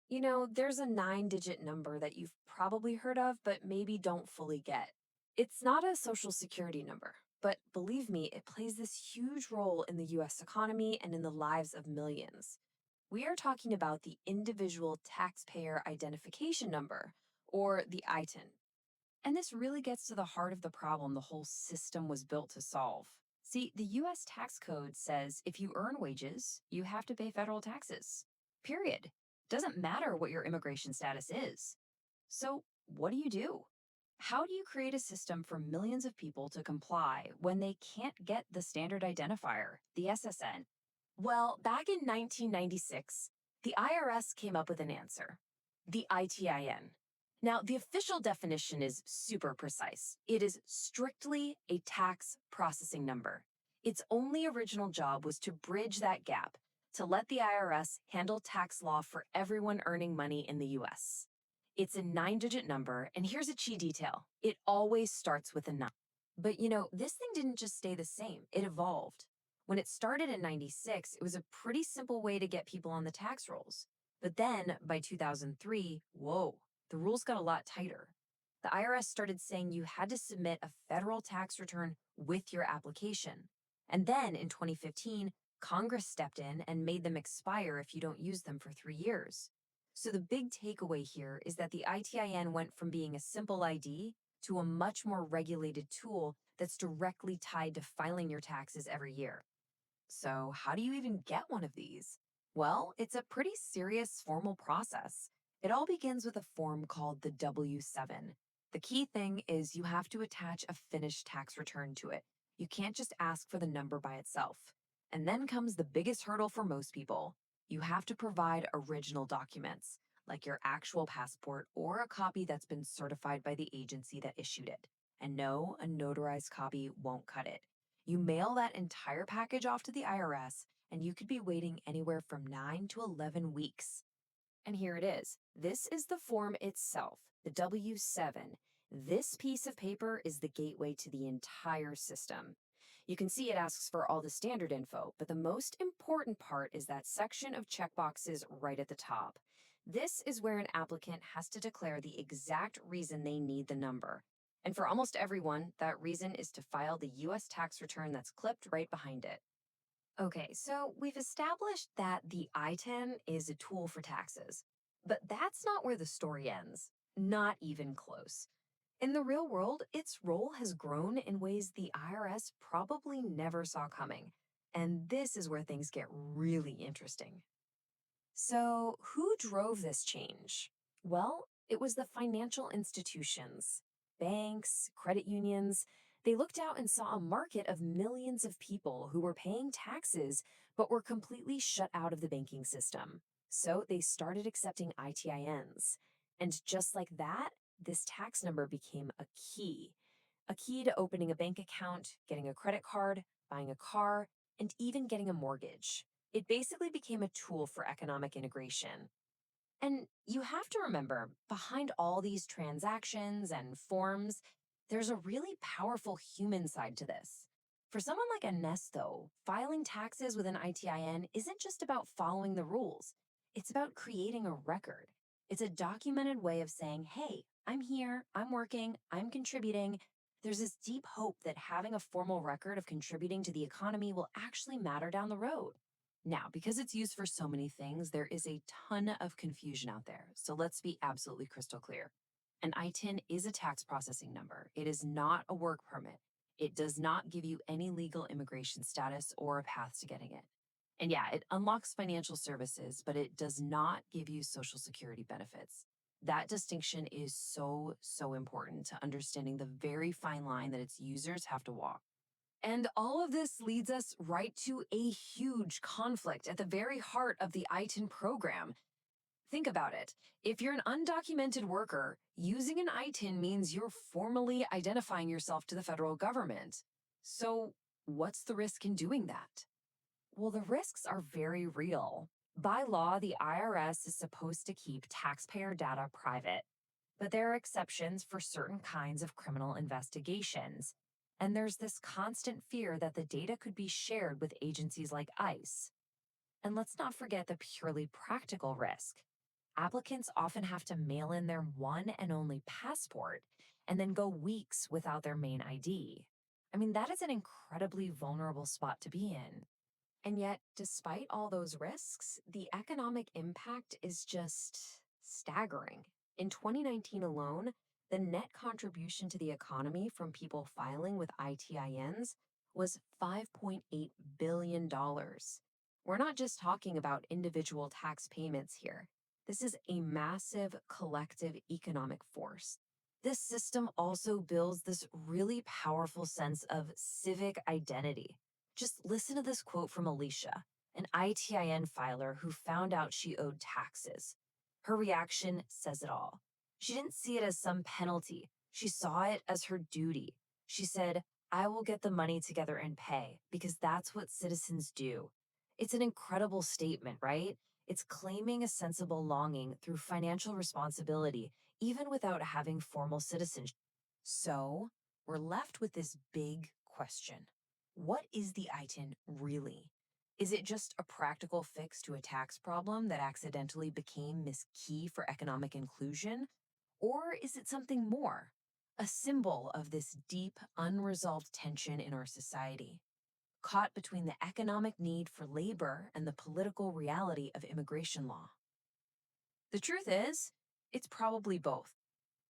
There's a 9-digit number that you've probably heard of, but maybe don't fully get. It's not a social security number, but believe me, it plays this huge role in the US economy and in the lives of millions. We are talking about the Individual Taxpayer Identification Number, or the ITIN. And this really gets to the heart of the problem the whole system was built to solve. See, the US tax code says if you earn wages, you have to pay federal taxes. Period. Doesn't matter what your immigration status is. So, what do you do? How do you create a system for millions of people to comply when they can't get the standard identifier, the SSN? Well, back in 1996, the IRS came up with an answer: the ITIN. Now, the official definition is super precise. It is strictly a tax processing number. Its only original job was to bridge that gap, to let the IRS handle tax law for everyone earning money in the US. It's a 9-digit number, and here's a key detail: it always starts with a 9. But this thing didn't just stay the same, it evolved. When it started in 96, it was a pretty simple way to get people on the tax rolls. But then by 2003, whoa, the rules got a lot tighter. The IRS started saying you had to submit a federal tax return with your application. And then in 2015, Congress stepped in and made them expire if you don't use them for 3 years. So the big takeaway here is that the ITIN went from being a simple ID to a much more regulated tool that's directly tied to filing your taxes every year. So, how do you even get one of these? Well, it's a pretty serious formal process. It all begins with a form called the W-7. The key thing is you have to attach a finished tax return to it. You can't just ask for the number by itself. And then comes the biggest hurdle for most people. You have to provide original documents, like your actual passport or a copy that's been certified by the agency that issued it. And no, a notarized copy won't cut it. You mail that entire package off to the IRS, and you could be waiting anywhere from 9 to 11 weeks. And here it is. This is the form itself, the W-7. This piece of paper is the gateway to the entire system. You can see it asks for all the standard info, but the most important part is that section of checkboxes right at the top. This is where an applicant has to declare the exact reason they need the number. And for almost everyone, that reason is to file the US tax return that's clipped right behind it. Okay, so we've established that the ITIN is a tool for taxes, but that's not where the story ends. Not even close. In the real world, its role has grown in ways the IRS probably never saw coming. And this is where things get really interesting. So, who drove this change? Well, it was the financial institutions, banks, credit unions. They looked out and saw a market of millions of people who were paying taxes but were completely shut out of the banking system. So they started accepting ITINs. And just like that, this tax number became a key to opening a bank account, getting a credit card, buying a car, and even getting a mortgage. It basically became a tool for economic integration. And you have to remember, behind all these transactions and forms, there's a really powerful human side to this. For someone like Ernesto, filing taxes with an ITIN isn't just about following the rules. It's about creating a record. It's a documented way of saying, hey, I'm here, I'm working, I'm contributing. There's this deep hope that having a formal record of contributing to the economy will actually matter down the road. Now, because it's used for so many things, there is a ton of confusion out there. So let's be absolutely crystal clear. An ITIN is a tax processing number. It is not a work permit. It does not give you any legal immigration status or a path to getting it. And yeah, it unlocks financial services, but it does not give you Social Security benefits. That distinction is so, so important to understanding the very fine line that its users have to walk. And all of this leads us right to a huge conflict at the very heart of the ITIN program. Think about it. If you're an undocumented worker, using an ITIN means you're formally identifying yourself to the federal government. So, what's the risk in doing that? Well, the risks are very real. By law, the IRS is supposed to keep taxpayer data private, but there are exceptions for certain kinds of criminal investigations. And there's this constant fear that the data could be shared with agencies like ICE. And let's not forget the purely practical risk. Applicants often have to mail in their one and only passport and then go weeks without their main ID. I mean, that is an incredibly vulnerable spot to be in. And yet, despite all those risks, the economic impact is just staggering. In 2019 alone, the net contribution to the economy from people filing with ITINs was $5.8 billion. Dollars. We're not just talking about individual tax payments here. This is a massive collective economic force. This system also builds this really powerful sense of civic identity. Just listen to this quote from Alicia, an ITIN filer who found out she owed taxes. Her reaction says it all. She didn't see it as some penalty, she saw it as her duty. She said, I will get the money together and pay because that's what citizens do. It's an incredible statement, right? It's claiming a sensible longing through financial responsibility, even without having formal citizenship. So, we're left with this big question. What is the ITIN really? Is it just a practical fix to a tax problem that accidentally became Miss Key for economic inclusion? Or is it something more? A symbol of this deep, unresolved tension in our society, caught between the economic need for labor and the political reality of immigration law. The truth is, it's probably both.